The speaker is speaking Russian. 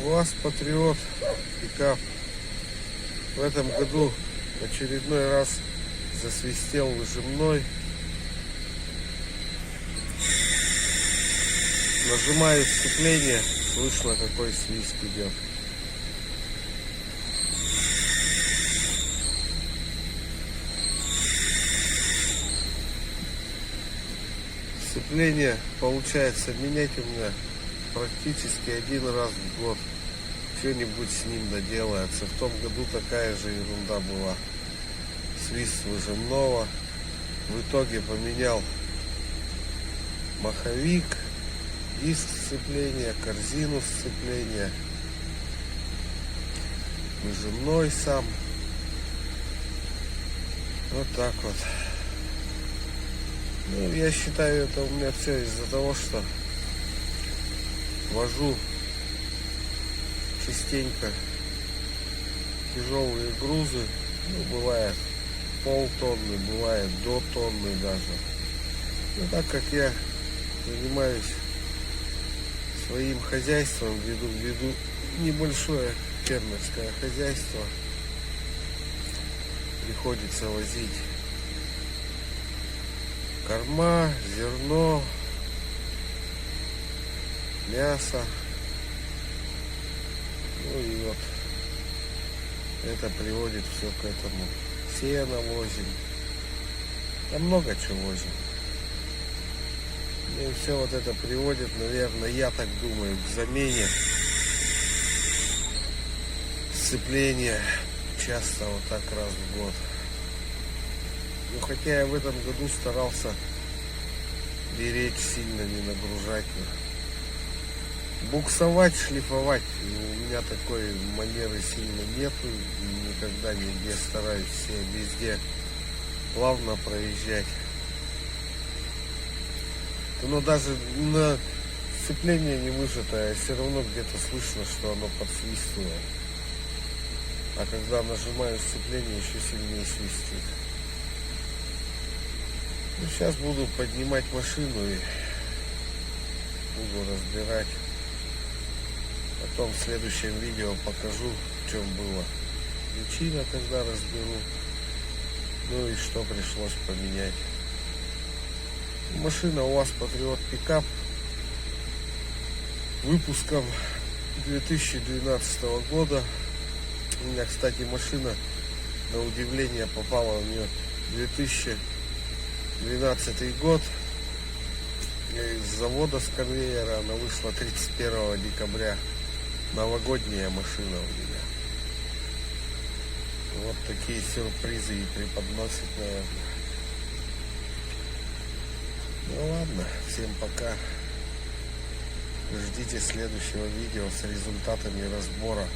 УАЗ Патриот пикап в этом году очередной раз засвистел выжимной. Нажимаю сцепление, слышно, какой свист идет. Сцепление получается менять у меня практически один раз в год. Что-нибудь с ним доделается. В том году такая же ерунда была. Свист выжимного. В итоге поменял маховик, диск сцепления, корзину сцепления, выжимной сам. Вот так вот. Ну, я считаю, это у меня все из-за того, что вожу частенько тяжелые грузы. Ну, бывает полтонны, бывает до тонны даже. Но так как я занимаюсь своим хозяйством, веду небольшое фермерское хозяйство, приходится возить корма, зерно, мясо. Ну и вот это приводит все к этому. Сено возим. Да много чего возим. И все вот это приводит, наверное, я так думаю, к замене сцепления часто вот так раз в год. Ну, хотя я в этом году старался беречь, сильно не нагружать. Буксовать, шлифовать. У меня такой манеры сильно нету. Никогда нигде стараюсь все везде плавно проезжать. Но даже на сцепление не выжатое, все равно где-то слышно, что оно подсвистывает. А когда нажимаю сцепление, еще сильнее свистит. Ну, сейчас буду поднимать машину и буду разбирать. Потом в следующем видео покажу, в чем было причина, когда разберу. Ну и что пришлось поменять. Машина УАЗ Патриот пикап выпуском 2012 года. У меня, кстати, машина, на удивление, попала у нее 2012 год. Из завода, с конвейера, она вышла 31 декабря. Новогодняя машина у меня. Вот такие сюрпризы и преподносит, наверное. Ну ладно, всем пока. Ждите следующего видео с результатами разбора